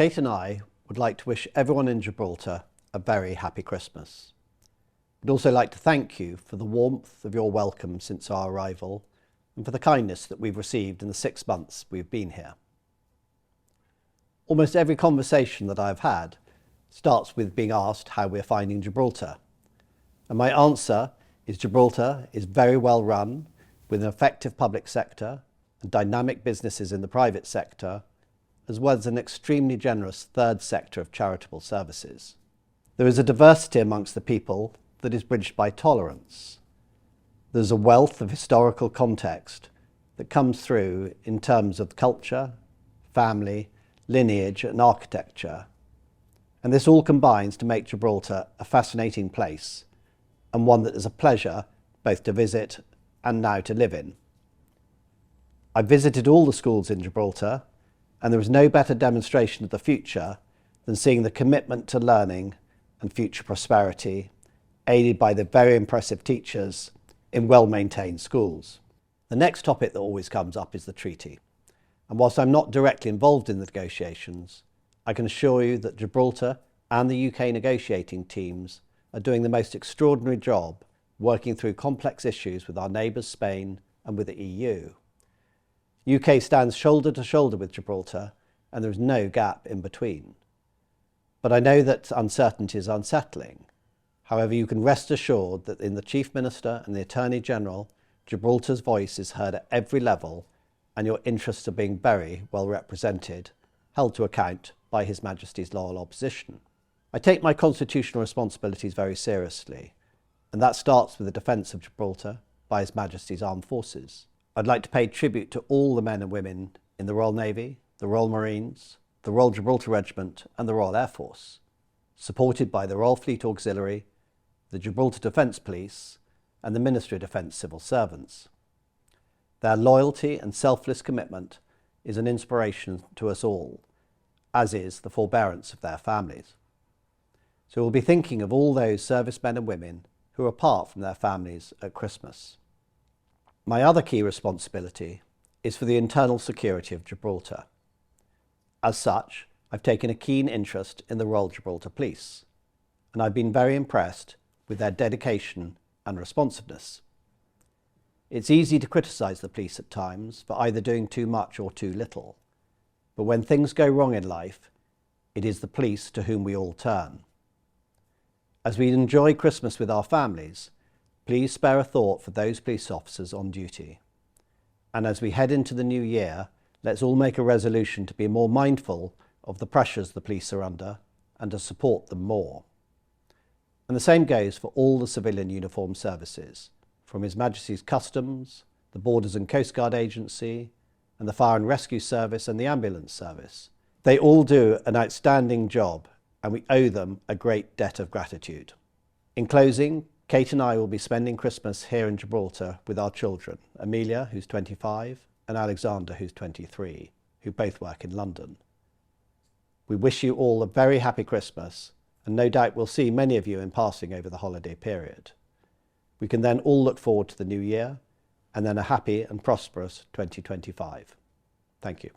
Kate and I would like to wish everyone in Gibraltar a very happy Christmas. We'd also like to thank you for the warmth of your welcome since our arrival and for the kindness that we've received in the 6 months we've been here. Almost every conversation that I've had starts with being asked how we're finding Gibraltar. And my answer is Gibraltar is very well run, with an effective public sector and dynamic businesses in the private sector, as well as an extremely generous third sector of charitable services. There is a diversity amongst the people that is bridged by tolerance. There's a wealth of historical context that comes through in terms of culture, family, lineage and architecture. And this all combines to make Gibraltar a fascinating place and one that is a pleasure both to visit and now to live in. I've visited all the schools in Gibraltar, and there is no better demonstration of the future than seeing the commitment to learning and future prosperity, aided by the very impressive teachers in well-maintained schools. The next topic that always comes up is the treaty. And whilst I'm not directly involved in the negotiations, I can assure you that Gibraltar and the UK negotiating teams are doing the most extraordinary job working through complex issues with our neighbours Spain and with the EU. UK stands shoulder to shoulder with Gibraltar, and there is no gap in between. But I know that uncertainty is unsettling. However, you can rest assured that in the Chief Minister and the Attorney General, Gibraltar's voice is heard at every level, and your interests are being very well represented, held to account by His Majesty's loyal opposition. I take my constitutional responsibilities very seriously, and that starts with the defence of Gibraltar by His Majesty's Armed Forces. I'd like to pay tribute to all the men and women in the Royal Navy, the Royal Marines, the Royal Gibraltar Regiment and the Royal Air Force, supported by the Royal Fleet Auxiliary, the Gibraltar Defence Police and the Ministry of Defence civil servants. Their loyalty and selfless commitment is an inspiration to us all, as is the forbearance of their families. So we'll be thinking of all those servicemen and women who are apart from their families at Christmas. My other key responsibility is for the internal security of Gibraltar. As such, I've taken a keen interest in the Royal Gibraltar Police, and I've been very impressed with their dedication and responsiveness. It's easy to criticise the police at times for either doing too much or too little, but when things go wrong in life, it is the police to whom we all turn. As we enjoy Christmas with our families, please spare a thought for those police officers on duty. And as we head into the new year, let's all make a resolution to be more mindful of the pressures the police are under and to support them more. And the same goes for all the civilian uniformed services, from His Majesty's Customs, the Borders and Coast Guard Agency, and the Fire and Rescue Service and the Ambulance Service. They all do an outstanding job, and we owe them a great debt of gratitude. In closing, Kate and I will be spending Christmas here in Gibraltar with our children, Amelia, who's 25, and Alexander, who's 23, who both work in London. We wish you all a very happy Christmas, and no doubt we'll see many of you in passing over the holiday period. We can then all look forward to the new year, and then a happy and prosperous 2025. Thank you.